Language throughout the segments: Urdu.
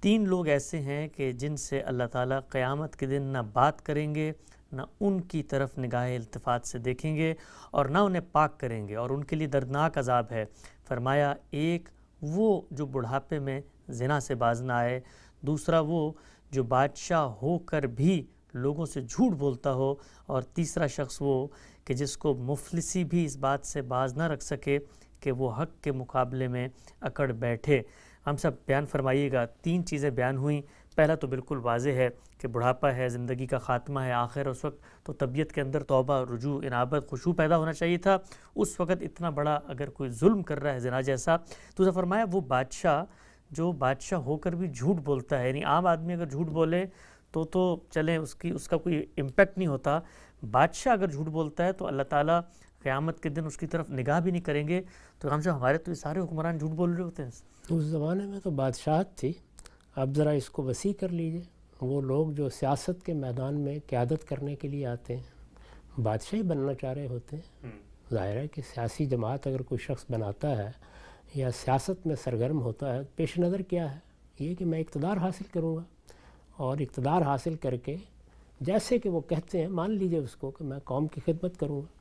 3 لوگ ایسے ہیں کہ جن سے اللہ تعالیٰ قیامت کے دن نہ بات کریں گے، نہ ان کی طرف نگاہ التفات سے دیکھیں گے اور نہ انہیں پاک کریں گے، اور ان کے لیے دردناک عذاب ہے۔ فرمایا ایک وہ جو بڑھاپے میں زنا سے باز نہ آئے، دوسرا وہ جو بادشاہ ہو کر بھی لوگوں سے جھوٹ بولتا ہو، اور تیسرا شخص وہ کہ جس کو مفلسی بھی اس بات سے باز نہ رکھ سکے کہ وہ حق کے مقابلے میں اکڑ بیٹھے۔ ہم سب بیان فرمائیے گا، 3 چیزیں بیان ہوئیں۔ پہلا تو بالکل واضح ہے کہ بڑھاپا ہے، زندگی کا خاتمہ ہے، آخر اس وقت تو طبیعت کے اندر توبہ، رجوع، انابت، خشوع پیدا ہونا چاہیے تھا۔ اس وقت اتنا بڑا اگر کوئی ظلم کر رہا ہے زنا جیسا، تو اسے فرمایا وہ بادشاہ جو بادشاہ ہو کر بھی جھوٹ بولتا ہے، یعنی عام آدمی اگر جھوٹ بولے تو چلیں اس کا کوئی امپیکٹ نہیں ہوتا، بادشاہ اگر جھوٹ بولتا ہے تو اللہ تعالیٰ قیامت کے دن اس کی طرف نگاہ بھی نہیں کریں گے۔ تو ہم سے ہمارے تو یہ سارے حکمران جھوٹ بول رہے ہوتے ہیں۔ اس زمانے میں تو بادشاہت تھی، اب ذرا اس کو وسیع کر لیجئے، وہ لوگ جو سیاست کے میدان میں قیادت کرنے کے لیے آتے ہیں، بادشاہ ہی بننا چاہ رہے ہوتے ہیں۔ ظاہر ہے کہ سیاسی جماعت اگر کوئی شخص بناتا ہے یا سیاست میں سرگرم ہوتا ہے، پیش نظر کیا ہے؟ یہ کہ میں اقتدار حاصل کروں گا، اور اقتدار حاصل کر کے جیسے کہ وہ کہتے ہیں مان لیجئے اس کو کہ میں قوم کی خدمت کروں گا۔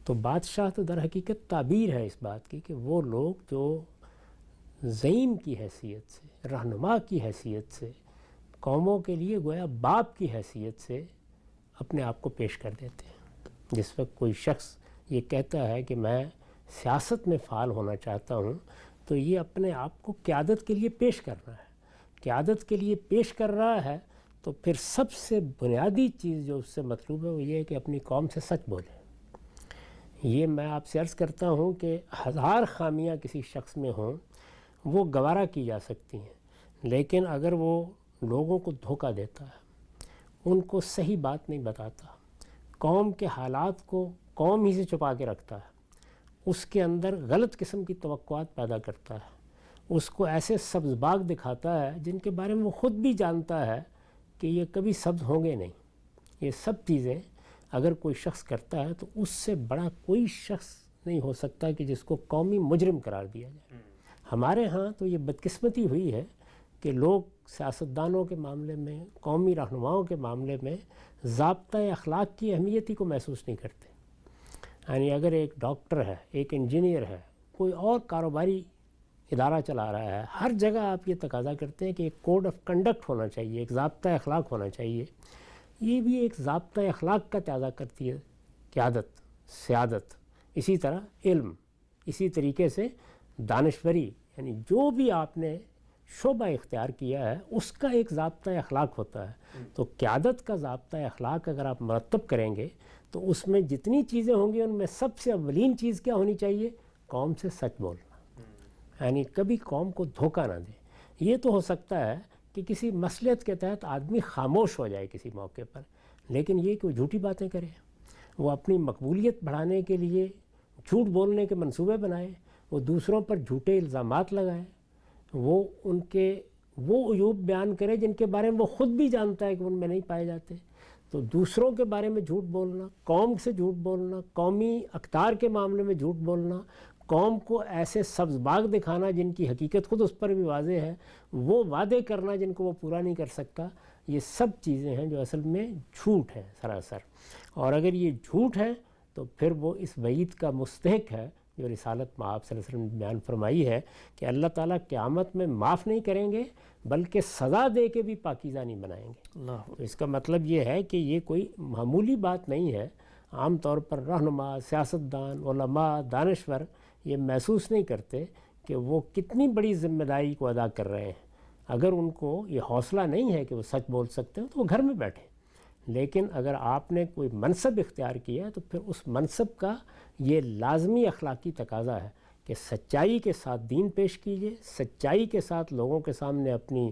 تو بادشاہ تو در حقیقت تعبیر ہے اس بات کی کہ وہ لوگ جو زعیم کی حیثیت سے، رہنما کی حیثیت سے، قوموں کے لیے گویا باپ کی حیثیت سے اپنے آپ کو پیش کر دیتے ہیں۔ جس وقت کوئی شخص یہ کہتا ہے کہ میں سیاست میں فعال ہونا چاہتا ہوں، تو یہ اپنے آپ کو قیادت کے لیے پیش کر رہا ہے۔ قیادت کے لیے پیش کر رہا ہے تو پھر سب سے بنیادی چیز جو اس سے مطلوب ہے وہ یہ ہے کہ اپنی قوم سے سچ بولے۔ یہ میں آپ سے عرض کرتا ہوں کہ 1000 خامیاں کسی شخص میں ہوں وہ گوارا کی جا سکتی ہیں، لیکن اگر وہ لوگوں کو دھوکہ دیتا ہے، ان کو صحیح بات نہیں بتاتا، قوم کے حالات کو قوم ہی سے چھپا کے رکھتا ہے، اس کے اندر غلط قسم کی توقعات پیدا کرتا ہے، اس کو ایسے سبز باغ دکھاتا ہے جن کے بارے میں وہ خود بھی جانتا ہے کہ یہ کبھی سبز ہوں گے نہیں، یہ سب چیزیں اگر کوئی شخص کرتا ہے تو اس سے بڑا کوئی شخص نہیں ہو سکتا کہ جس کو قومی مجرم قرار دیا جائے۔ ہمارے ہاں تو یہ بدقسمتی ہوئی ہے کہ لوگ سیاستدانوں کے معاملے میں، قومی رہنماؤں کے معاملے میں ضابطہ اخلاق کی اہمیت ہی کو محسوس نہیں کرتے۔ یعنی اگر ایک ڈاکٹر ہے، ایک انجینئر ہے، کوئی اور کاروباری ادارہ چلا رہا ہے، ہر جگہ آپ یہ تقاضا کرتے ہیں کہ ایک کوڈ آف کنڈکٹ ہونا چاہیے، ایک ضابطہ اخلاق ہونا چاہیے۔ یہ بھی ایک ضابطہ اخلاق کا تقاضا کرتی ہے قیادت، سیادت، اسی طرح علم، اسی طریقے سے دانشوری، یعنی جو بھی آپ نے شعبہ اختیار کیا ہے اس کا ایک ضابطہ اخلاق ہوتا ہے۔ تو قیادت کا ضابطہ اخلاق اگر آپ مرتب کریں گے تو اس میں جتنی چیزیں ہوں گی ان میں سب سے اولین چیز کیا ہونی چاہیے؟ قوم سے سچ بولنا، یعنی کبھی قوم کو دھوکہ نہ دیں۔ یہ تو ہو سکتا ہے کہ کسی مصلحت کے تحت آدمی خاموش ہو جائے کسی موقع پر، لیکن یہ کہ وہ جھوٹی باتیں کرے، وہ اپنی مقبولیت بڑھانے کے لیے جھوٹ بولنے کے منصوبے بنائے، وہ دوسروں پر جھوٹے الزامات لگائے، وہ ان کے وہ عیوب بیان کرے جن کے بارے میں وہ خود بھی جانتا ہے کہ ان میں نہیں پائے جاتے۔ تو دوسروں کے بارے میں جھوٹ بولنا، قوم سے جھوٹ بولنا، قومی اقدار کے معاملے میں جھوٹ بولنا، قوم کو ایسے سبز باغ دکھانا جن کی حقیقت خود اس پر بھی واضح ہے، وہ وعدے کرنا جن کو وہ پورا نہیں کر سکتا، یہ سب چیزیں ہیں جو اصل میں جھوٹ ہیں سراسر۔ اور اگر یہ جھوٹ ہے تو پھر وہ اس وعید کا مستحق ہے جو رسالت میں آپ صلی اللہ علیہ وسلم نے بیان فرمائی ہے کہ اللہ تعالیٰ قیامت میں معاف نہیں کریں گے بلکہ سزا دے کے بھی پاکیزہ نہیں بنائیں گے۔ تو اس کا مطلب یہ ہے کہ یہ کوئی معمولی بات نہیں ہے۔ عام طور پر رہنما، سیاستدان، علماء، دانشور یہ محسوس نہیں کرتے کہ وہ کتنی بڑی ذمہ داری کو ادا کر رہے ہیں۔ اگر ان کو یہ حوصلہ نہیں ہے کہ وہ سچ بول سکتے ہیں تو وہ گھر میں بیٹھیں، لیکن اگر آپ نے کوئی منصب اختیار کیا ہے تو پھر اس منصب کا یہ لازمی اخلاقی تقاضا ہے کہ سچائی کے ساتھ دین پیش کیجئے، سچائی کے ساتھ لوگوں کے سامنے اپنی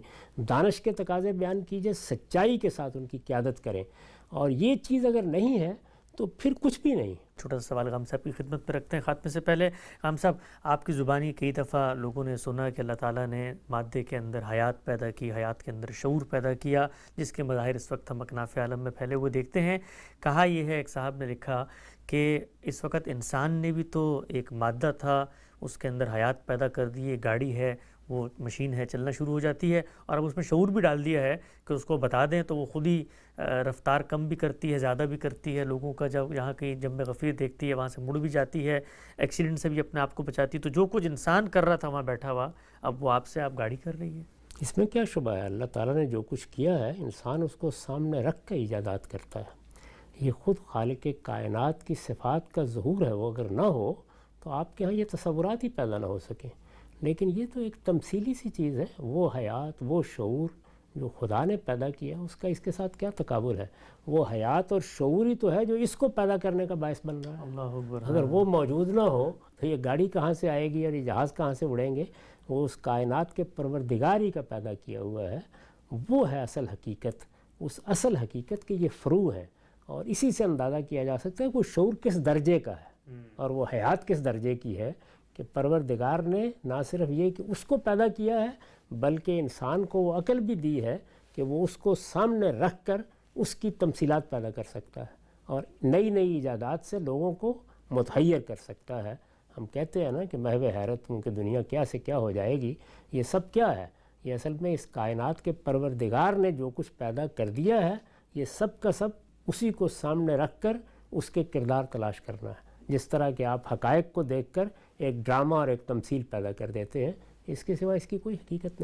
دانش کے تقاضے بیان کیجئے، سچائی کے ساتھ ان کی قیادت کریں۔ اور یہ چیز اگر نہیں ہے تو پھر کچھ بھی نہیں۔ چھوٹا سا سوال غام صاحب کی خدمت میں رکھتے ہیں خاتمے سے پہلے۔ غام صاحب، آپ کی زبانی کئی دفعہ لوگوں نے سنا کہ اللہ تعالیٰ نے مادے کے اندر حیات پیدا کی، حیات کے اندر شعور پیدا کیا، جس کے مظاہر اس وقت ہم اکناف عالم میں پھیلے ہوئے دیکھتے ہیں۔ کہا یہ ہے، ایک صاحب نے لکھا کہ اس وقت انسان نے بھی تو ایک مادہ تھا، اس کے اندر حیات پیدا کر دی، یہ گاڑی ہے، وہ مشین ہے چلنا شروع ہو جاتی ہے، اور اب اس میں شعور بھی ڈال دیا ہے کہ اس کو بتا دیں تو وہ خود ہی رفتار کم بھی کرتی ہے، زیادہ بھی کرتی ہے، لوگوں کا جب یہاں کی جنب غفیر دیکھتی ہے وہاں سے مڑ بھی جاتی ہے، ایکسیڈنٹ سے بھی اپنے آپ کو بچاتی ہے۔ تو جو کچھ انسان کر رہا تھا وہاں بیٹھا ہوا، اب وہ آپ گاڑی کر رہی ہے۔ اس میں کیا شبہ ہے؟ اللہ تعالیٰ نے جو کچھ کیا ہے انسان اس کو سامنے رکھ کے ایجادات کرتا ہے۔ یہ خود خالق کائنات کی صفات کا ظہور ہے، وہ اگر نہ ہو تو آپ کے ہاں یہ تصورات ہی پیدا نہ ہو سکیں۔ لیکن یہ تو ایک تمثیلی سی چیز ہے، وہ حیات، وہ شعور جو خدا نے پیدا کیا اس کا اس کے ساتھ کیا تقابل ہے؟ وہ حیات اور شعور ہی تو ہے جو اس کو پیدا کرنے کا باعث بن رہا ہے۔ اللہ اکبر۔ اگر وہ موجود نہ ہو تو یہ گاڑی کہاں سے آئے گی اور یہ جہاز کہاں سے اڑیں گے؟ وہ اس کائنات کے پروردگار ہی کا پیدا کیا ہوا ہے، وہ ہے اصل حقیقت۔ اس اصل حقیقت کے یہ فروع ہیں، اور اسی سے اندازہ کیا جا سکتا ہے کہ وہ شعور کس درجے کا ہے اور وہ حیات کس درجے کی ہے، کہ پروردگار نے نہ صرف یہ کہ اس کو پیدا کیا ہے بلکہ انسان کو وہ عقل بھی دی ہے کہ وہ اس کو سامنے رکھ کر اس کی تمثیلات پیدا کر سکتا ہے اور نئی نئی ایجادات سے لوگوں کو متحیر کر سکتا ہے۔ ہم کہتے ہیں نا کہ محو حیرت ہوں کہ دنیا کیا سے کیا ہو جائے گی، یہ سب کیا ہے؟ یہ اصل میں اس کائنات کے پروردگار نے جو کچھ پیدا کر دیا ہے، یہ سب کا سب اسی کو سامنے رکھ کر اس کے کردار تلاش کرنا ہے۔ جس طرح کہ آپ حقائق کو دیکھ کر ایک ڈرامہ اور ایک تمثیل پیدا کر دیتے ہیں، اس کے سوا اس کی کوئی حقیقت نہیں۔